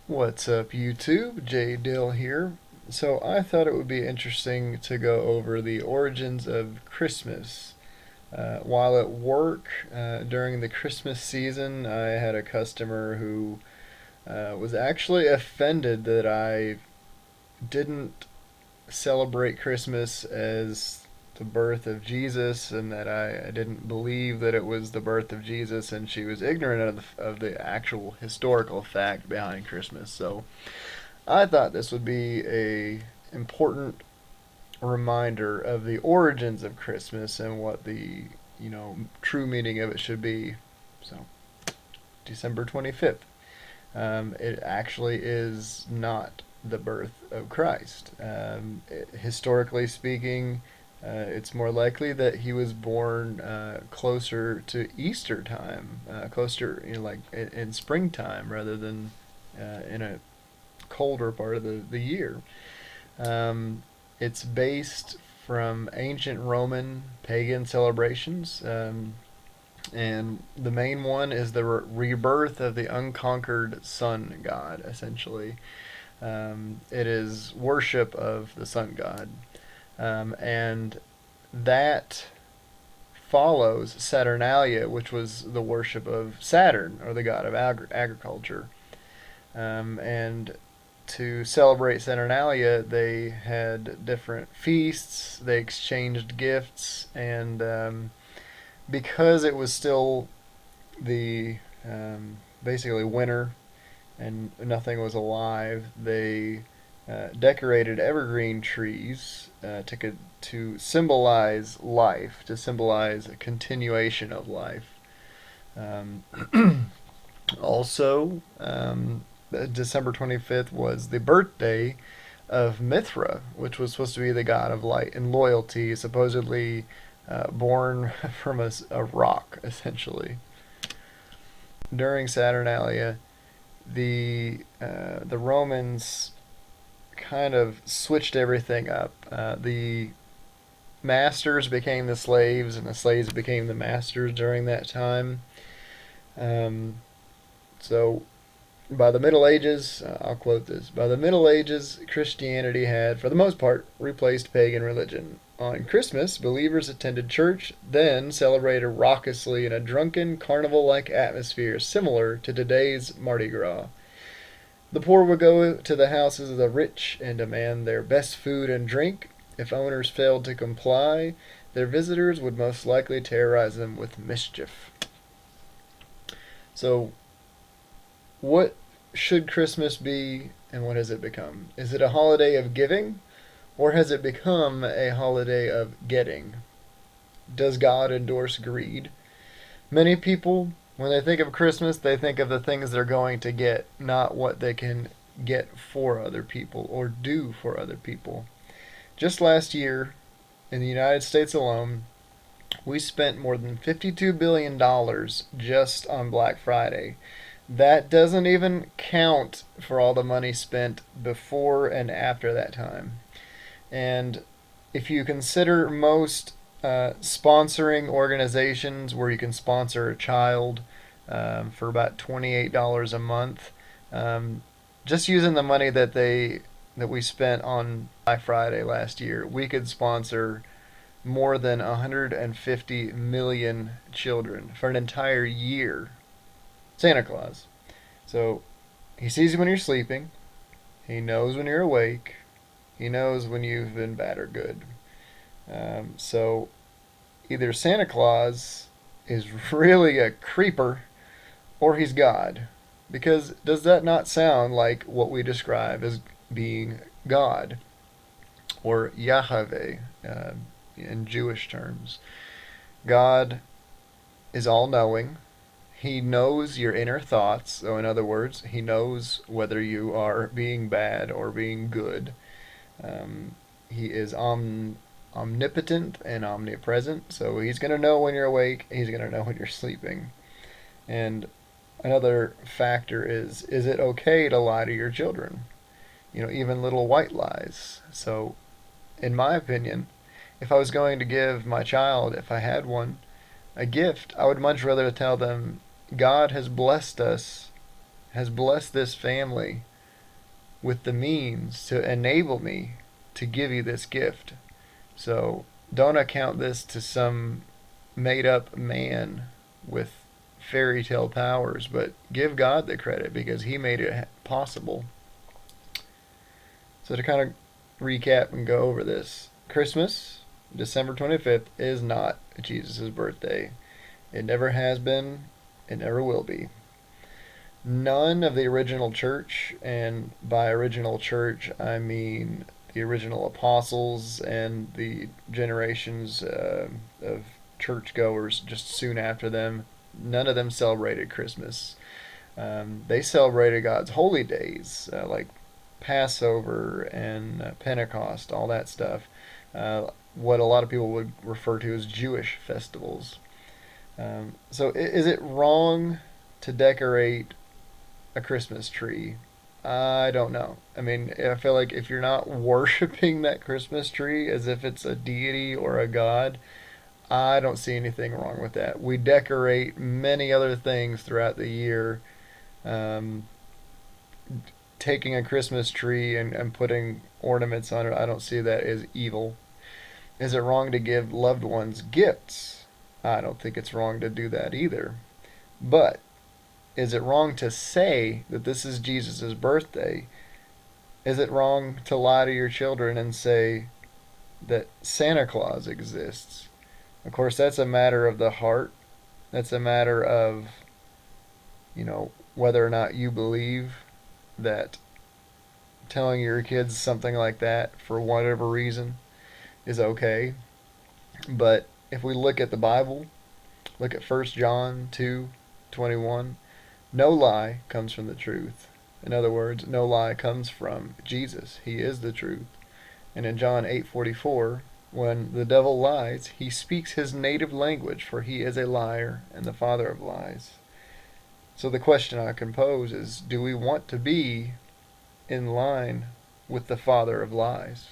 What's up, YouTube? Jay Dill here. So, I thought it would be interesting to go over the origins of Christmas. While at work during the Christmas season, I had a customer who was actually offended that I didn't celebrate Christmas as the birth of Jesus and that I didn't believe that it was the birth of Jesus, and she was ignorant of the actual historical fact behind Christmas. So, I thought this would be a important reminder of the origins of Christmas and what the true meaning of it should be. So December 25th. It actually is not the birth of Christ. Historically speaking, it's more likely that he was born closer to Easter time, closer, like in springtime rather than in a colder part of the year. Um, it's based from ancient Roman pagan celebrations, and the main one is the rebirth of the unconquered sun god, essentially. It is worship of the sun god. And that follows Saturnalia, which was the worship of Saturn, or the god of agriculture. And to celebrate Saturnalia, they had different feasts, they exchanged gifts, and because it was still the basically winter and nothing was alive, they decorated evergreen trees to symbolize life, to symbolize a continuation of life. Um, also, December 25th was the birthday of Mithra, which was supposed to be the god of light and loyalty, supposedly born from a rock, essentially. During Saturnalia, the Romans kind of switched everything up. The masters became the slaves, and the slaves became the masters during that time. Um, so by the Middle Ages, I'll quote this: by the Middle Ages, Christianity had, for the most part, replaced pagan religion. On Christmas, believers attended church, then celebrated raucously in a drunken, carnival like atmosphere similar to today's Mardi Gras. The poor would go to the houses of the rich and demand their best food and drink. If owners failed to comply, their visitors would most likely terrorize them with mischief. So, what should Christmas be and what has it become? Is it a holiday of giving or has it become a holiday of getting? Does God endorse greed? Many people, when they think of Christmas, they think of the things they're going to get, not what they can get for other people or do for other people. Just last year, in the United States alone, we spent more than $52 billion just on Black Friday. That doesn't even count for all the money spent before and after that time. And if you consider most sponsoring organizations where you can sponsor a child for about $28 a month, um, just using the money that we spent on Black Friday last year, we could sponsor more than 150 million children for an entire year. Santa Claus. So he sees you when you're sleeping. He knows when you're awake. He knows when you've been bad or good. So either Santa Claus is really a creeper or he's God. Because does that not sound like what we describe as being God or Yahweh in Jewish terms? God is all knowing. He knows your inner thoughts. So, in other words, he knows whether you are being bad or being good. He is omnipotent and omnipresent. So, he's going to know when you're awake, he's going to know when you're sleeping. And another factor is it okay to lie to your children? Even little white lies. So, in my opinion, if I was going to give my child, if I had one, a gift, I would much rather tell them God has blessed us, has blessed this family. with the means to enable me to give you this gift. So don't account this to some made up man with fairy tale powers, but give God the credit because He made it possible. So to kind of recap and go over this, Christmas, December 25th, is not Jesus' birthday. It never has been, it never will be. None of the original church, and by original church I mean the original apostles and the generations of churchgoers just soon after them, none of them celebrated Christmas. They celebrated God's holy days, like Passover and Pentecost, all that stuff. What a lot of people would refer to as Jewish festivals. So, is it wrong to decorate a Christmas tree? I don't know. I mean, I feel like if you're not worshiping that Christmas tree as if it's a deity or a god, I don't see anything wrong with that. We decorate many other things throughout the year. Um, Taking a Christmas tree and putting ornaments on it, I don't see that as evil. Is it wrong to give loved ones gifts? I don't think it's wrong to do that either. But is it wrong to say that this is Jesus' birthday? Is it wrong to lie to your children and say that Santa Claus exists? Of course, that's a matter of the heart. That's a matter of, whether or not you believe that telling your kids something like that for whatever reason is okay. But if we look at the Bible, look at 1 John 2:21, no lie comes from the truth. In other words, no lie comes from Jesus. He is the truth. And in John 8:44, when the devil lies, he speaks his native language, for he is a liar and the father of lies. So the question I can pose is, do we want to be in line with the father of lies?